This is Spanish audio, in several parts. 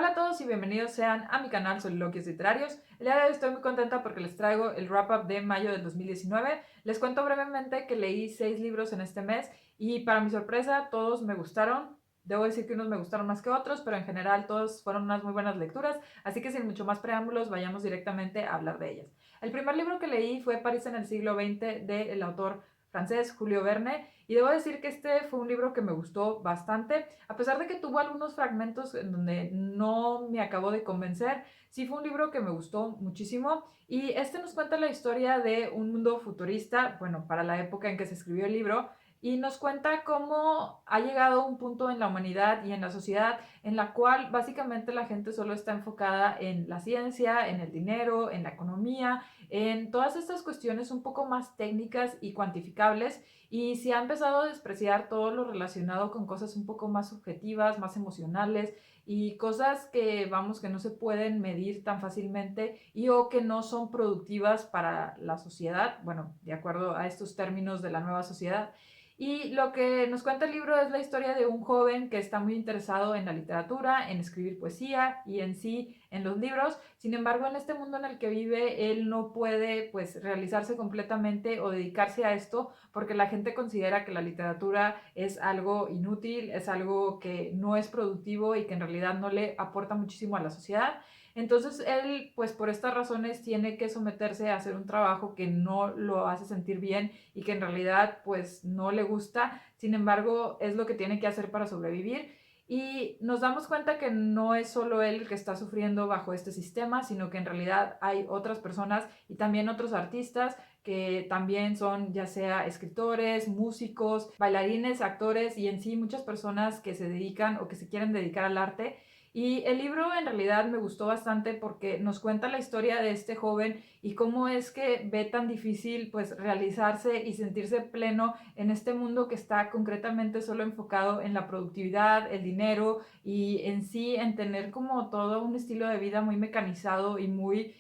Hola a todos y bienvenidos sean a mi canal Soliloquios Literarios. El día de hoy estoy muy contenta porque les traigo el wrap-up de mayo del 2019. Les cuento brevemente que leí 6 libros en este mes y para mi sorpresa todos me gustaron. Debo decir que unos me gustaron más que otros, pero en general todos fueron unas muy buenas lecturas, así que sin mucho más preámbulos vayamos directamente a hablar de ellas. El primer libro que leí fue París en el siglo XX del autor francés Julio Verne y debo decir que este fue un libro que me gustó bastante. A pesar de que tuvo algunos fragmentos en donde no me acabó de convencer, sí fue un libro que me gustó muchísimo y este nos cuenta la historia de un mundo futurista, bueno, para la época en que se escribió el libro, y nos cuenta cómo ha llegado un punto en la humanidad y en la sociedad en la cual básicamente la gente solo está enfocada en la ciencia, en el dinero, en la economía, en todas estas cuestiones un poco más técnicas y cuantificables, y se ha empezado a despreciar todo lo relacionado con cosas un poco más subjetivas, más emocionales y cosas que, vamos, que no se pueden medir tan fácilmente y o que no son productivas para la sociedad, bueno, de acuerdo a estos términos de la nueva sociedad. Y lo que nos cuenta el libro es la historia de un joven que está muy interesado en la literatura, en escribir poesía y en sí en los libros. Sin embargo, en este mundo en el que vive, él no puede pues realizarse completamente o dedicarse a esto porque la gente considera que la literatura es algo inútil, es algo que no es productivo y que en realidad no le aporta muchísimo a la sociedad. Entonces él, pues por estas razones, tiene que someterse a hacer un trabajo que no lo hace sentir bien y que en realidad pues no le gusta. Sin embargo, es lo que tiene que hacer para sobrevivir. Y nos damos cuenta que no es solo él el que está sufriendo bajo este sistema, sino que en realidad hay otras personas y también otros artistas que también son ya sea escritores, músicos, bailarines, actores y en sí muchas personas que se dedican o que se quieren dedicar al arte. Y el libro en realidad me gustó bastante porque nos cuenta la historia de este joven y cómo es que ve tan difícil pues realizarse y sentirse pleno en este mundo que está concretamente solo enfocado en la productividad, el dinero y en sí en tener como todo un estilo de vida muy mecanizado y muy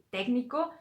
técnico.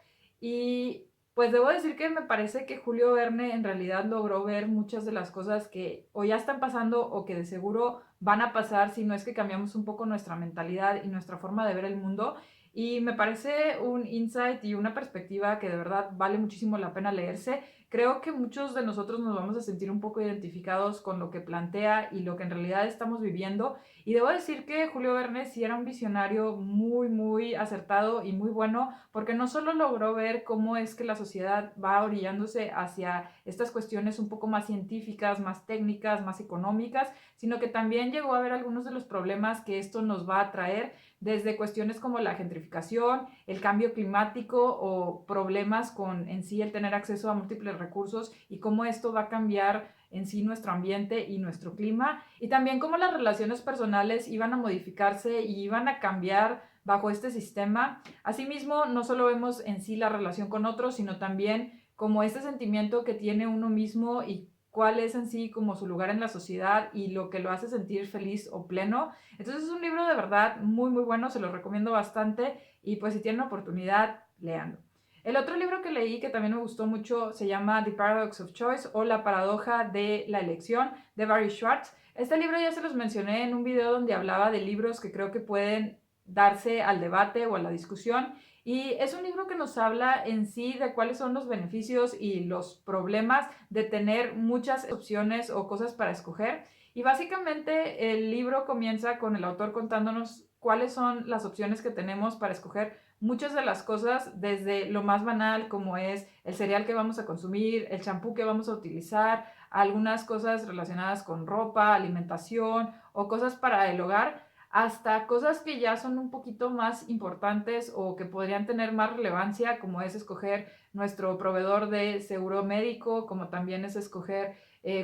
Y pues debo decir que me parece que Julio Verne en realidad logró ver muchas de las cosas que o ya están pasando o que de seguro van a pasar si no es que cambiamos un poco nuestra mentalidad y nuestra forma de ver el mundo. Y me parece un insight y una perspectiva que de verdad vale muchísimo la pena leerse. Creo que muchos de nosotros nos vamos a sentir un poco identificados con lo que plantea y lo que en realidad estamos viviendo. Y debo decir que Julio Verne sí era un visionario muy, muy acertado y muy bueno, porque no solo logró ver cómo es que la sociedad va orillándose hacia estas cuestiones un poco más científicas, más técnicas, más económicas, sino que también llegó a ver algunos de los problemas que esto nos va a traer, desde cuestiones como la gentrificación, el cambio climático o problemas con en sí el tener acceso a múltiples recursos y cómo esto va a cambiar en sí nuestro ambiente y nuestro clima, y también cómo las relaciones personales iban a modificarse y iban a cambiar bajo este sistema. Asimismo, no solo vemos en sí la relación con otros, sino también como este sentimiento que tiene uno mismo y cuál es en sí como su lugar en la sociedad y lo que lo hace sentir feliz o pleno. Entonces es un libro de verdad muy muy bueno, se lo recomiendo bastante y pues si tienen oportunidad, leanlo. El otro libro que leí que también me gustó mucho se llama The Paradox of Choice o La paradoja de la elección de Barry Schwartz. Este libro ya se los mencioné en un video donde hablaba de libros que creo que pueden darse al debate o a la discusión. Y es un libro que nos habla en sí de cuáles son los beneficios y los problemas de tener muchas opciones o cosas para escoger. Y básicamente el libro comienza con el autor contándonos cuáles son las opciones que tenemos para escoger muchas de las cosas, desde lo más banal como es el cereal que vamos a consumir, el champú que vamos a utilizar, algunas cosas relacionadas con ropa, alimentación o cosas para el hogar, hasta cosas que ya son un poquito más importantes o que podrían tener más relevancia, como es escoger nuestro proveedor de seguro médico, como también es escoger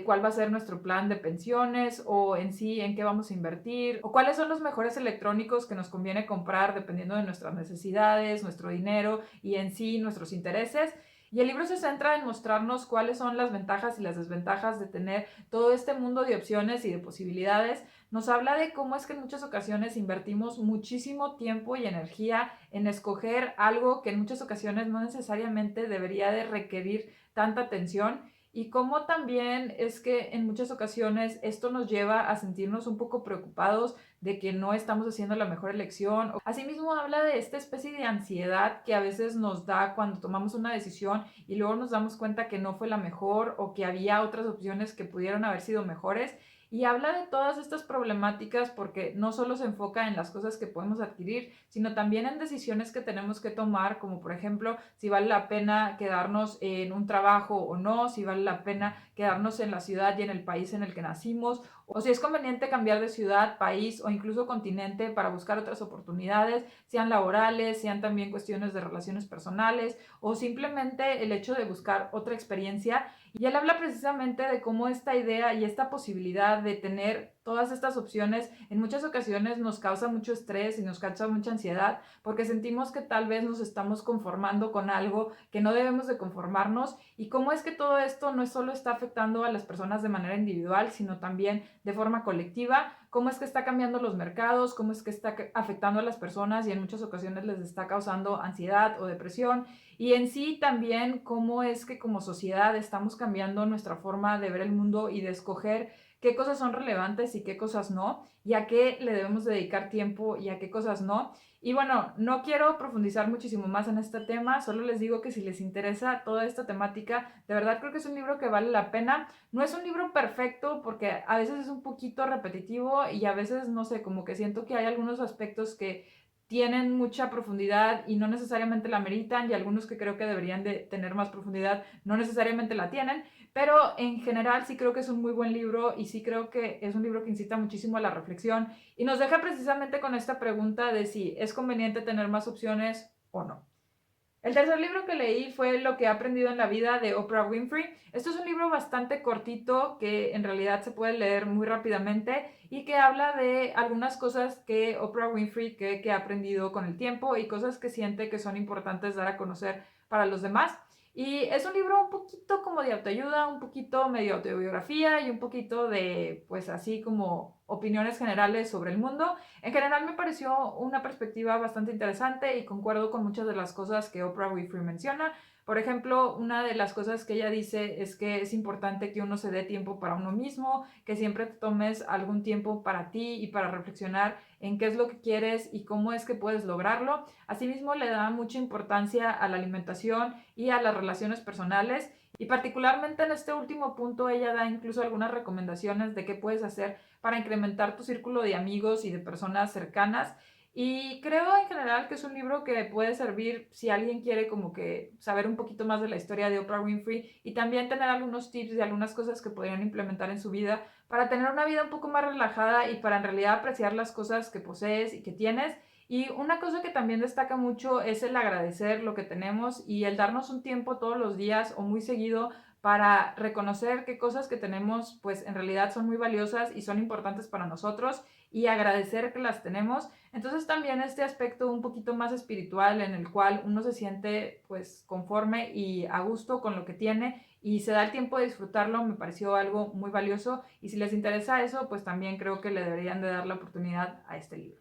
cuál va a ser nuestro plan de pensiones o en sí en qué vamos a invertir o cuáles son los mejores electrónicos que nos conviene comprar dependiendo de nuestras necesidades, nuestro dinero y en sí nuestros intereses. Y el libro se centra en mostrarnos cuáles son las ventajas y las desventajas de tener todo este mundo de opciones y de posibilidades. Nos habla de cómo es que en muchas ocasiones invertimos muchísimo tiempo y energía en escoger algo que en muchas ocasiones no necesariamente debería de requerir tanta atención. y cómo también es que en muchas ocasiones esto nos lleva a sentirnos un poco preocupados de que no estamos haciendo la mejor elección. Asimismo, habla de esta especie de ansiedad que a veces nos da cuando tomamos una decisión y luego nos damos cuenta que no fue la mejor o que había otras opciones que pudieron haber sido mejores. Y habla de todas estas problemáticas porque no solo se enfoca en las cosas que podemos adquirir, sino también en decisiones que tenemos que tomar, como por ejemplo, si vale la pena quedarnos en un trabajo o no, si vale la pena quedarnos en la ciudad y en el país en el que nacimos, o si es conveniente cambiar de ciudad, país o incluso continente para buscar otras oportunidades, sean laborales, sean también cuestiones de relaciones personales o simplemente el hecho de buscar otra experiencia. Y él habla precisamente de cómo esta idea y esta posibilidad de tener todas estas opciones en muchas ocasiones nos causa mucho estrés y nos causa mucha ansiedad porque sentimos que tal vez nos estamos conformando con algo que no debemos de conformarnos, y cómo es que todo esto no solo está afectando a las personas de manera individual, sino también de forma colectiva, cómo es que está cambiando los mercados, cómo es que está afectando a las personas y en muchas ocasiones les está causando ansiedad o depresión, y en sí también cómo es que como sociedad estamos cambiando nuestra forma de ver el mundo y de escoger qué cosas son relevantes y qué cosas no, y a qué le debemos dedicar tiempo y a qué cosas no. Y bueno, no quiero profundizar muchísimo más en este tema, solo les digo que si les interesa toda esta temática, de verdad creo que es un libro que vale la pena. No es un libro perfecto porque a veces es un poquito repetitivo y a veces, no sé, como que siento que hay algunos aspectos que tienen mucha profundidad y no necesariamente la meritan, y algunos que creo que deberían de tener más profundidad no necesariamente la tienen, pero en general sí creo que es un muy buen libro y sí creo que es un libro que incita muchísimo a la reflexión y nos deja precisamente con esta pregunta de si es conveniente tener más opciones o no. El tercer libro que leí fue Lo que he aprendido en la vida, de Oprah Winfrey. Esto es un libro bastante cortito que en realidad se puede leer muy rápidamente y que habla de algunas cosas que Oprah Winfrey que ha aprendido con el tiempo y cosas que siente que son importantes dar a conocer para los demás. Y es un libro un poquito como de autoayuda, un poquito medio autobiografía y un poquito de, pues así como opiniones generales sobre el mundo. En general me pareció una perspectiva bastante interesante y concuerdo con muchas de las cosas que Oprah Winfrey menciona. Por ejemplo, una de las cosas que ella dice es que es importante que uno se dé tiempo para uno mismo, que siempre te tomes algún tiempo para ti y para reflexionar en qué es lo que quieres y cómo es que puedes lograrlo. Asimismo, le da mucha importancia a la alimentación y a las relaciones personales. Y particularmente en este último punto, ella da incluso algunas recomendaciones de qué puedes hacer para incrementar tu círculo de amigos y de personas cercanas. Y creo en general que es un libro que puede servir si alguien quiere como que saber un poquito más de la historia de Oprah Winfrey y también tener algunos tips de algunas cosas que podrían implementar en su vida para tener una vida un poco más relajada y para en realidad apreciar las cosas que posees y que tienes. Y una cosa que también destaca mucho es el agradecer lo que tenemos y el darnos un tiempo todos los días o muy seguido para reconocer qué cosas que tenemos pues en realidad son muy valiosas y son importantes para nosotros y agradecer que las tenemos. Entonces también este aspecto un poquito más espiritual en el cual uno se siente pues conforme y a gusto con lo que tiene y se da el tiempo de disfrutarlo, me pareció algo muy valioso, y si les interesa eso pues también creo que le deberían de dar la oportunidad a este libro.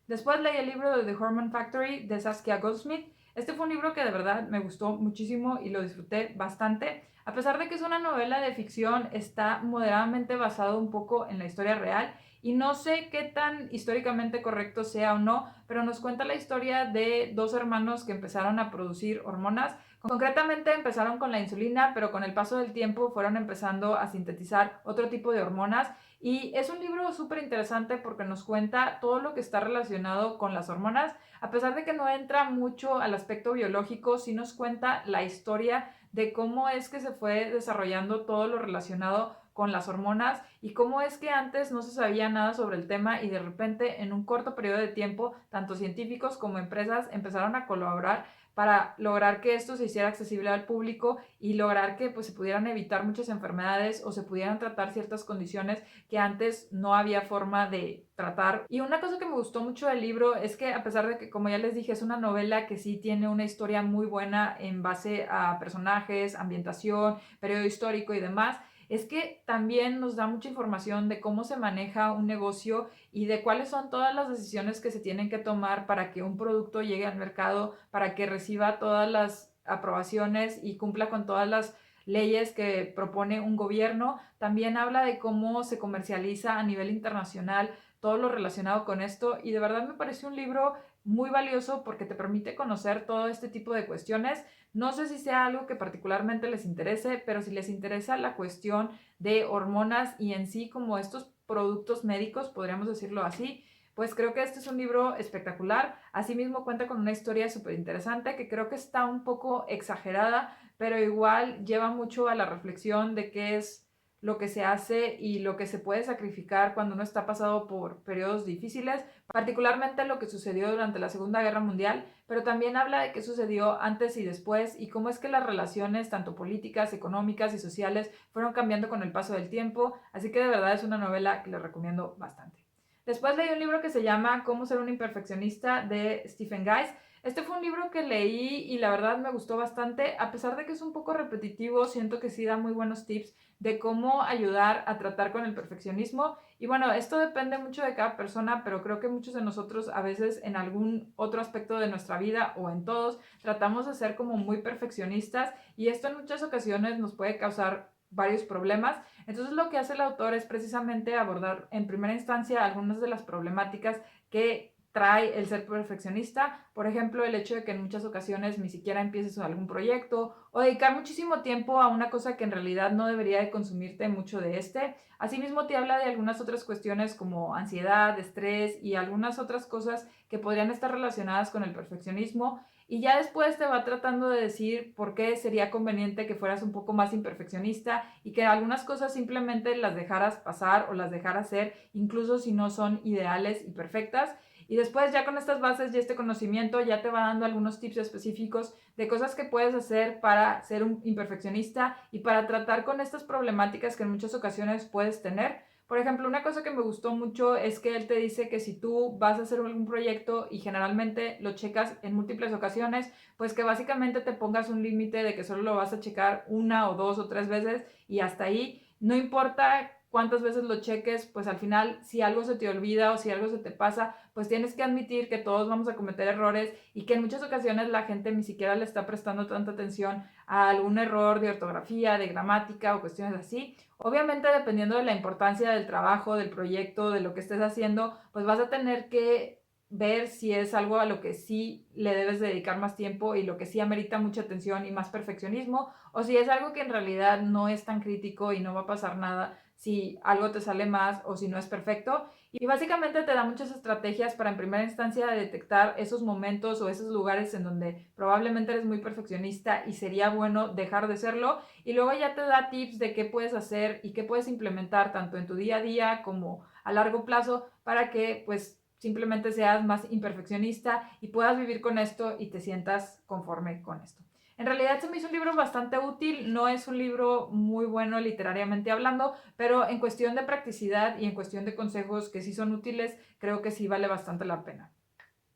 Después leí el libro de The Hormone Factory de Saskia Goldsmith. Este fue un libro que de verdad me gustó muchísimo y lo disfruté bastante. A pesar de que es una novela de ficción, está moderadamente basado un poco en la historia real y no sé qué tan históricamente correcto sea o no, pero nos cuenta la historia de dos hermanos que empezaron a producir hormonas. Concretamente empezaron con la insulina, pero con el paso del tiempo fueron empezando a sintetizar otro tipo de hormonas, y es un libro súper interesante porque nos cuenta todo lo que está relacionado con las hormonas. A pesar de que no entra mucho al aspecto biológico, sí nos cuenta la historia de cómo es que se fue desarrollando todo lo relacionado con las hormonas y cómo es que antes no se sabía nada sobre el tema y de repente en un corto periodo de tiempo tanto científicos como empresas empezaron a colaborar para lograr que esto se hiciera accesible al público y lograr que pues, se pudieran evitar muchas enfermedades o se pudieran tratar ciertas condiciones que antes no había forma de tratar. Y una cosa que me gustó mucho del libro es que a pesar de que, como ya les dije, es una novela que sí tiene una historia muy buena en base a personajes, ambientación, periodo histórico y demás, es que también nos da mucha información de cómo se maneja un negocio y de cuáles son todas las decisiones que se tienen que tomar para que un producto llegue al mercado, para que reciba todas las aprobaciones y cumpla con todas las leyes que propone un gobierno. También habla de cómo se comercializa a nivel internacional todo lo relacionado con esto y de verdad me parece un libro muy valioso porque te permite conocer todo este tipo de cuestiones. No sé si sea algo que particularmente les interese, pero si les interesa la cuestión de hormonas y en sí como estos productos médicos, podríamos decirlo así, pues creo que este es un libro espectacular. Asimismo cuenta con una historia súper interesante que creo que está un poco exagerada, pero igual lleva mucho a la reflexión de qué es lo que se hace y lo que se puede sacrificar cuando uno está pasado por periodos difíciles, particularmente lo que sucedió durante la Segunda Guerra Mundial, pero también habla de qué sucedió antes y después y cómo es que las relaciones, tanto políticas, económicas y sociales, fueron cambiando con el paso del tiempo, así que de verdad es una novela que les recomiendo bastante. Después leí un libro que se llama Cómo ser un imperfeccionista de Stephen Guys. Este fue un libro que leí y la verdad me gustó bastante, a pesar de que es un poco repetitivo, siento que sí da muy buenos tips de cómo ayudar a tratar con el perfeccionismo. Y bueno, esto depende mucho de cada persona, pero creo que muchos de nosotros a veces en algún otro aspecto de nuestra vida o en todos tratamos de ser como muy perfeccionistas y esto en muchas ocasiones nos puede causar varios problemas. Entonces lo que hace el autor es precisamente abordar en primera instancia algunas de las problemáticas que trae el ser perfeccionista, por ejemplo, el hecho de que en muchas ocasiones ni siquiera empieces algún proyecto o dedicar muchísimo tiempo a una cosa que en realidad no debería de consumirte mucho de este. Asimismo te habla de algunas otras cuestiones como ansiedad, estrés y algunas otras cosas que podrían estar relacionadas con el perfeccionismo y ya después te va tratando de decir por qué sería conveniente que fueras un poco más imperfeccionista y que algunas cosas simplemente las dejaras pasar o las dejaras ser, incluso si no son ideales y perfectas. Y después ya con estas bases y este conocimiento ya te va dando algunos tips específicos de cosas que puedes hacer para ser un imperfeccionista y para tratar con estas problemáticas que en muchas ocasiones puedes tener. Por ejemplo, una cosa que me gustó mucho es que él te dice que si tú vas a hacer algún proyecto y generalmente lo checas en múltiples ocasiones, pues que básicamente te pongas un límite de que solo lo vas a checar una o dos o tres veces y hasta ahí. No importa cuántas veces lo cheques, pues al final si algo se te olvida o si algo se te pasa, pues tienes que admitir que todos vamos a cometer errores y que en muchas ocasiones la gente ni siquiera le está prestando tanta atención a algún error de ortografía, de gramática o cuestiones así. Obviamente, dependiendo de la importancia del trabajo, del proyecto, de lo que estés haciendo, pues vas a tener que ver si es algo a lo que sí le debes dedicar más tiempo y lo que sí amerita mucha atención y más perfeccionismo, o si es algo que en realidad no es tan crítico y no va a pasar nada si algo te sale más o si no es perfecto. Y básicamente te da muchas estrategias para en primera instancia detectar esos momentos o esos lugares en donde probablemente eres muy perfeccionista y sería bueno dejar de serlo. Y luego ya te da tips de qué puedes hacer y qué puedes implementar tanto en tu día a día como a largo plazo para que pues simplemente seas más imperfeccionista y puedas vivir con esto y te sientas conforme con esto. En realidad se me hizo un libro bastante útil, no es un libro muy bueno literariamente hablando, pero en cuestión de practicidad y en cuestión de consejos que sí son útiles, creo que sí vale bastante la pena.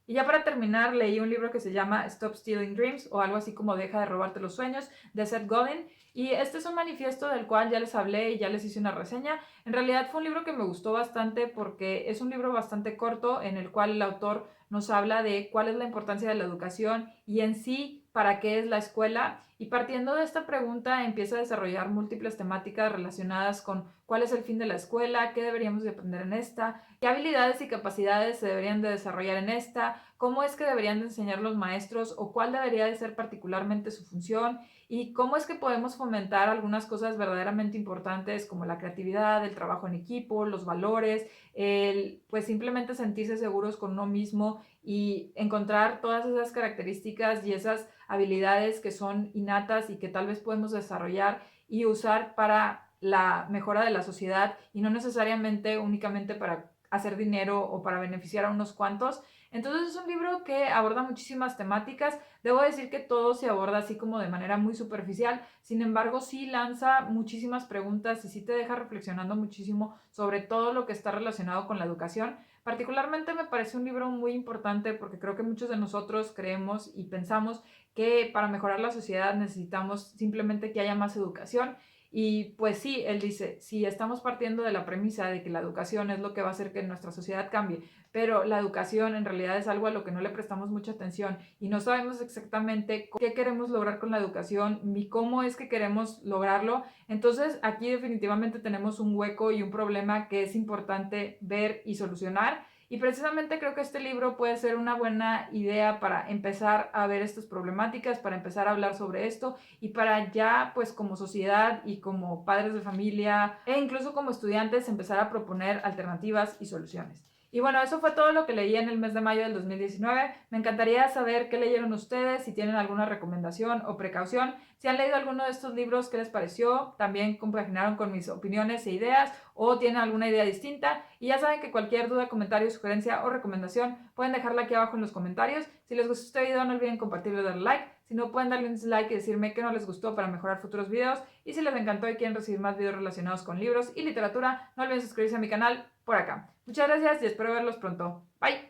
Y ya para terminar, leí un libro que se llama Stop Stealing Dreams o algo así como Deja de robarte los sueños de Seth Godin. Y este es un manifiesto del cual ya les hablé y ya les hice una reseña. En realidad fue un libro que me gustó bastante porque es un libro bastante corto en el cual el autor nos habla de cuál es la importancia de la educación y en sí para qué es la escuela. Y partiendo de esta pregunta empieza a desarrollar múltiples temáticas relacionadas con cuál es el fin de la escuela, qué deberíamos de aprender en esta, qué habilidades y capacidades se deberían de desarrollar en esta, cómo es que deberían de enseñar los maestros o cuál debería de ser particularmente su función y cómo es que podemos fomentar algunas cosas verdaderamente importantes como la creatividad, el trabajo en equipo, los valores, el pues simplemente sentirse seguros con uno mismo y encontrar todas esas características y esas habilidades que son innatas y que tal vez podemos desarrollar y usar para la mejora de la sociedad y no necesariamente únicamente para hacer dinero o para beneficiar a unos cuantos. Entonces es un libro que aborda muchísimas temáticas. Debo decir que todo se aborda así como de manera muy superficial, sin embargo sí lanza muchísimas preguntas y sí te deja reflexionando muchísimo sobre todo lo que está relacionado con la educación. Particularmente me parece un libro muy importante porque creo que muchos de nosotros creemos y pensamos que para mejorar la sociedad necesitamos simplemente que haya más educación Y pues sí, él dice, si estamos partiendo de la premisa de que la educación es lo que va a hacer que nuestra sociedad cambie, pero la educación en realidad es algo a lo que no le prestamos mucha atención y no sabemos exactamente qué queremos lograr con la educación ni cómo es que queremos lograrlo, entonces aquí definitivamente tenemos un hueco y un problema que es importante ver y solucionar. Y precisamente creo que este libro puede ser una buena idea para empezar a ver estas problemáticas, para empezar a hablar sobre esto y para ya pues como sociedad y como padres de familia e incluso como estudiantes empezar a proponer alternativas y soluciones. Y bueno, eso fue todo lo que leí en el mes de mayo del 2019. Me encantaría saber qué leyeron ustedes, si tienen alguna recomendación o precaución. Si han leído alguno de estos libros, ¿qué les pareció? También compaginaron con mis opiniones e ideas o tienen alguna idea distinta. Y ya saben que cualquier duda, comentario, sugerencia o recomendación pueden dejarla aquí abajo en los comentarios. Si les gustó este video, no olviden compartirlo y darle like. Si no, pueden darle un dislike y decirme qué no les gustó para mejorar futuros videos. Y si les encantó y quieren recibir más videos relacionados con libros y literatura, no olviden suscribirse a mi canal por acá. Muchas gracias y espero verlos pronto. Bye.